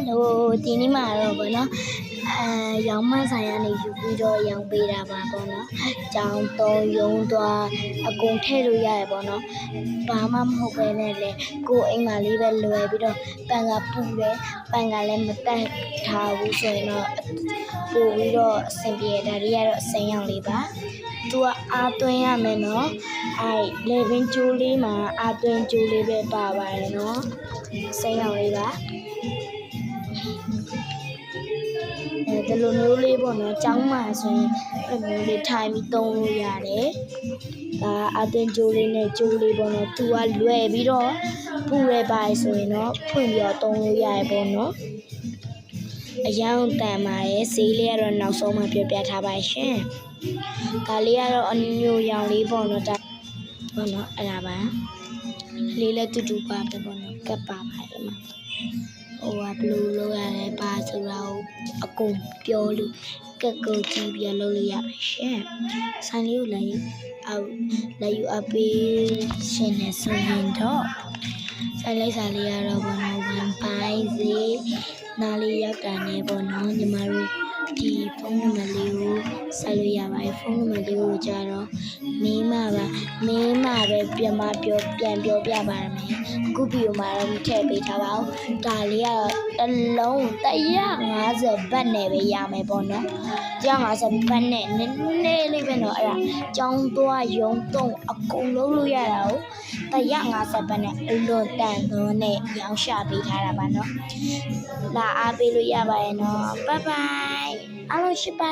လို့ဒီနေ့မှာတော့ဗောနော်ရောင်းမဆိုင်ကနေယူပြီးတော့ရောင်းပေးတာပါဗောနော်ကြောင်းသုံးရုံးသွားအကုန်ထည့်လို့ရတယ်ဗောနော်ဘာမှမဟုတ်ပဲနဲ့လေကိုအိမ်မှာလေးပဲလွယ်ပြီးတော့ပန်ကပူတယ်ပန်ကလည်းမတက်ထားဘူးဆိုရင်တော့ပို့ပြီးတော့အဆင်ပြေဒါတွေကတော့အစိမ်းရောင်လေးပါသူကအားသွင်းရမယ်နော်လေပင်ကျိုးလေးမှာအားသွင်းကျိုးလေးပဲပါပါတယ်နော်စိမ်းရောင်လေးပါဒီလိုမျိုးလေးပေါ့နော်ကျောင်းမှာဆိုရင်ဒီမျိုးလေးထိုင်ပြီးသုံးလို့ရတယ်ဒါအသွင်ကျိုးလေးနဲ့ကျိုးလေးပေါ့နော်သူကလွယ်ပြီးတော့ပူရဲပါဆိုရင်တော့ဖွင့်ပြီးတော့သုံးလို့ရတယ်ပေါ့နော်အယောင်တန်ပါရဲ့ဈေးလေးကတော့နောက်ဆုံးမှပြောပြထားပါရှင်ဒါလေးကတော့အညိုရောင်လေးပေါ့နော်ဒါပေါ့နော်အဲ့ဒါပါလေးလည်းတူတူပါပဲပေါ့နော်ကပ်ပါပါတယ်မှာဟိုကဘလူးလို့ရတယ်ပါဆိုတာကိုအကုန်ပြောလို့ကက်ကိုကြည့်ပြီးလုပ်လို့ရပါရှင်ဆိုင်လေးကိုလည်းယူအပ်ပေးရှင်နေဆိုရင်တော့ဆိုင်လေးစားလေးကတော့ဘောနော်ဝန်ပိုင်းစီနားလေးရောက်တာနဲ့ပေါ့နော်ညီမတို့ဒီဖုန်းနံပါတ်လေးကိုဆက်လို့ရပါတယ်ဖုန်းနံပါတ်လေးကိုကြတော့မင်းမပဲပြန်ပြောပြပါမယ်အခုဗီဒီယိုမှာတော့ထည့်ပေးထားပါဦးဒါလေးကတော့တစ်လုံး150ဘတ်နဲ့ပဲရမယ်ပေါ့နော်150ဘတ်နဲ့နည်းနည်းလေးပဲနော်အဲ့ဒါကျောင်းသွားရုံသုံးအကုန်လုံးလို့ရတာကို150ဘတ်နဲ့အလွန်တန်သောနဲ့ရောင်းချပေးထားတာပါနော်လာအားပေးလို့ရပါရဲ့နော်ဘိုင်ဘိုင်အားလုံးရှိပါ